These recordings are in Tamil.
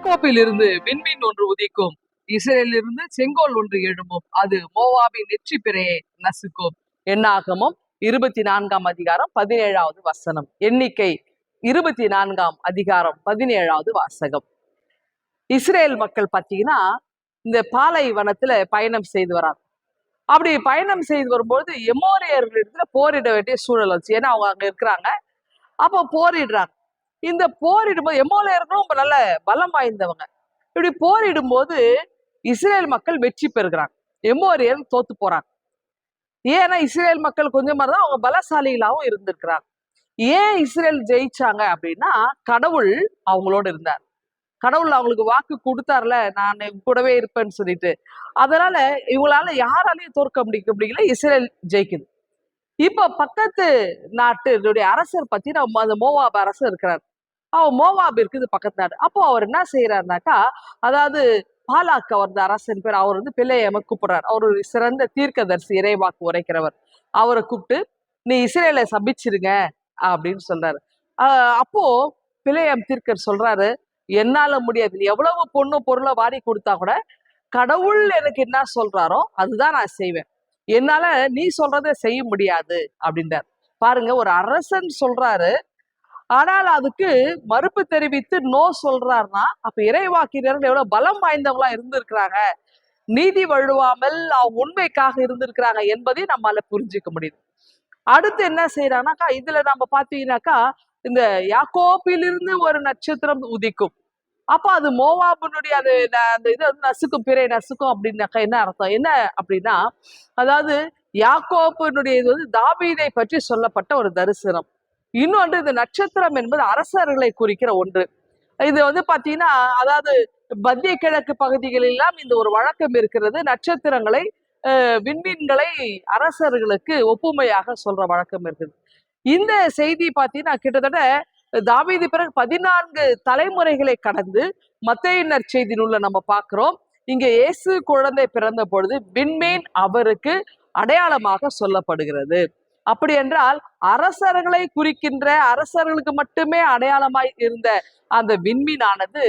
யாக்கோப்பிலிருந்து விண்மீன் ஒன்று உதிக்கும், இஸ்ரேலிலிருந்து செங்கோல் ஒன்று எழும்பும், அது மோவாபின் நெற்றி பிறையை நசுக்கும். என்னாகமம் 24ஆம் அதிகாரம் 17வது வசனம். எண்ணிக்கை 24ஆம் அதிகாரம் 17வது வாசகம். இஸ்ரேல் மக்கள் பார்த்தீங்கன்னா இந்த பாலைவனத்துல பயணம் செய்து வராங்க. அப்படி பயணம் செய்து வரும்போது எமோரியர்களிடத்துல போரிட வேண்டிய சூழல் வச்சு, ஏன்னா அவங்க அங்க இருக்கிறாங்க. அப்போ போரிடுறாங்க. இந்த போரிடும்போது எமோரியர்களும் ரொம்ப நல்ல பலம் வாய்ந்தவங்க. இப்படி போரிடும் போது இஸ்ரேல் மக்கள் வெற்றி பெறுகிறாங்க, எமோரியர் தோத்து போறாங்க. ஏன்னா இஸ்ரேல் மக்கள் கொஞ்சமா தான் அவங்க பலசாலிகளாகவும் இருந்திருக்கிறாங்க. ஏன் இஸ்ரேல் ஜெயிச்சாங்க அப்படின்னா, கடவுள் அவங்களோட இருந்தார். கடவுள் அவங்களுக்கு வாக்கு கொடுத்தார்ல, நான் கூடவே இருப்பேன்னு சொல்லிட்டு. அதனால இவங்களால யாராலையும் தோற்க முடியல, இஸ்ரேல் ஜெயிக்குது. இப்ப பக்கத்து நாட்டுடைய அரசர் பத்தி நம்ம அந்த மோவாப் அரசர் இருக்கிறார். மோவாப் இருக்குது பக்கத்து நாடு. அப்போ அவர் என்ன செய்யறாருனாக்கா, அதாவது பாலாக்கு அவர் அரசன் பேர், அவர் பிள்ளையம கூப்பிடுறாரு. அவர் ஒரு சிறந்த தீர்க்கதரிசி, இறைவாக்கு உரைக்கிறவர். அவரை கூப்பிட்டு நீ இஸ்ரேலை சபிச்சிருங்க அப்படின்னு சொல்றாரு. அப்போ பிள்ளையம் தீர்க்கர் சொல்றாரு, என்னால முடியாது, நீ எவ்வளவு பொண்ணு பொருளை வாரி கொடுத்தா கூட கடவுள் எனக்கு என்ன சொல்றாரோ அதுதான் நான் செய்வேன், என்னால நீ சொல்றதை செய்ய முடியாது அப்படின்றார். பாருங்க, ஒரு அரசன் சொல்றாரு, ஆனால் அதுக்கு மறுப்பு தெரிவித்து நோ சொல்றாருன்னா அப்ப இறைவாக்கினர்கள் எவ்வளவு பலம் வாய்ந்தவங்களா இருந்திருக்கிறாங்க, நீதி வழுவாமல் அவங்க உண்மைக்காக இருந்திருக்கிறாங்க என்பதையும் நம்மளால புரிஞ்சுக்க முடியுது. அடுத்து என்ன செய்யறாங்கனாக்கா, இதுல நம்ம பாத்தீங்கன்னாக்கா, இந்த யாக்கோப்பிலிருந்து ஒரு நட்சத்திரம் உதிக்கும். அப்ப அது மோவாபினுடைய அந்த இது நசுக்கும், பிறை நசுக்கும் அப்படின்னாக்கா என்ன அர்த்தம், என்ன அப்படின்னா, அதாவது யாக்கோப்பினுடைய இது தாவீதை பற்றி சொல்லப்பட்ட ஒரு தரிசனம். இன்னொன்று, இந்த நட்சத்திரம் என்பது அரசர்களை குறிக்கிற ஒன்று. இது பாத்தீங்கன்னா, அதாவது மத்திய கிழக்கு பகுதிகளெல்லாம் இந்த ஒரு வழக்கம் இருக்கிறது. நட்சத்திரங்களை, விண்மீன்களை அரசர்களுக்கு ஒப்புமையாக சொல்ற வழக்கம் இருக்குது. இந்த செய்தி பாத்தீங்கன்னா கிட்டத்தட்ட தாவீது பிறகு 14 தலைமுறைகளை கடந்து மத்தேயு நற்செய்தி நூல்ல நம்ம பார்க்கிறோம். இங்க இயேசு குழந்தை பிறந்த பொழுது விண்மீன் அவருக்கு அடையாளமாக சொல்லப்படுகிறது. அப்படி என்றால் அரசர்களை குறிக்கின்ற, அரசர்களுக்கு மட்டுமே அடையாளமாய் இருந்த அந்த விண்மீனானது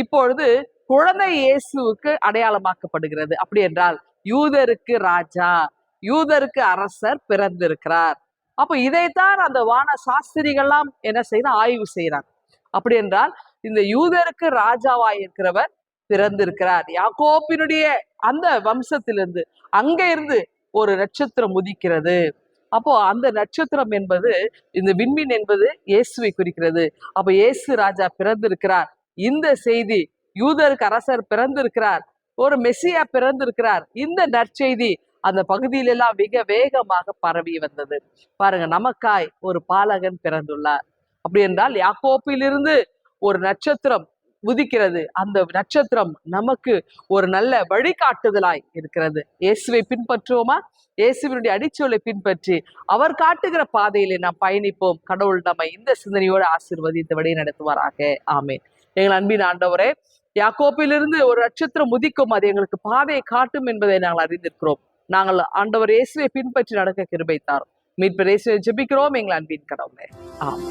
இப்பொழுது குழந்தை இயேசுவுக்கு அடையாளமாக்கப்படுகிறது. அப்படி என்றால் யூதருக்கு ராஜா, யூதருக்கு அரசர் பிறந்திருக்கிறார். அப்போ இதைத்தான் அந்த வான சாஸ்திரிகள்லாம் என்ன செய்யணும், ஆய்வு செய்யறாங்க. அப்படி என்றால் இந்த யூதருக்கு ராஜாவாய் இருக்கிறவர் பிறந்திருக்கிறார். யாக்கோப்பினுடைய அந்த வம்சத்திலிருந்து, அங்க இருந்து ஒரு நட்சத்திரம் உதிக்கிறது. அப்போ அந்த நட்சத்திரம் என்பது, இந்த விண்மீன் என்பது இயேசுவை குறிக்கிறது. அப்ப இயேசு ராஜா பிறந்திருக்கிறார். இந்த செய்தி, யூதருக்கு அரசர் பிறந்திருக்கிறார், ஒரு மெசியா பிறந்திருக்கிறார், இந்த நற்செய்தி அந்த பகுதியிலெல்லாம் மிக வேகமாக பரவி வந்தது. பாருங்க, நமக்காய் ஒரு பாலகன் பிறந்துள்ளார். அப்படி என்றால் யாக்கோப்பிலிருந்து ஒரு நட்சத்திரம் உதிக்கிறது. அந்த நட்சத்திரம் நமக்கு ஒரு நல்ல வழிகாட்டுதலாய் இருக்கிறது. இயேசுவை பின்பற்றுவோமா? இயேசுவினுடைய அடிச்சொலை பின்பற்றி அவர் காட்டுகிற பாதையிலே நாம் பயணிப்போம். கடவுள் நம்மை இந்த சிந்தனையோடு ஆசீர்வதித்து வழி நடத்துவாராக. ஆமென். எங்கள் அன்பின் ஆண்டவரே, யாக்கோப்பிலிருந்து ஒரு நட்சத்திரம் உதிக்கும், அது எங்களுக்கு பாதையை காட்டும் என்பதை நாங்கள் அறிந்திருக்கிறோம். நாங்கள் ஆண்டவர் இயேசுவை பின்பற்றி நடக்க கிருபை தாரும். மீட்பர் இயேசுவை ஜெபிக்கிறோம் எங்கள் அன்பின் கடவுளே. ஆமென்.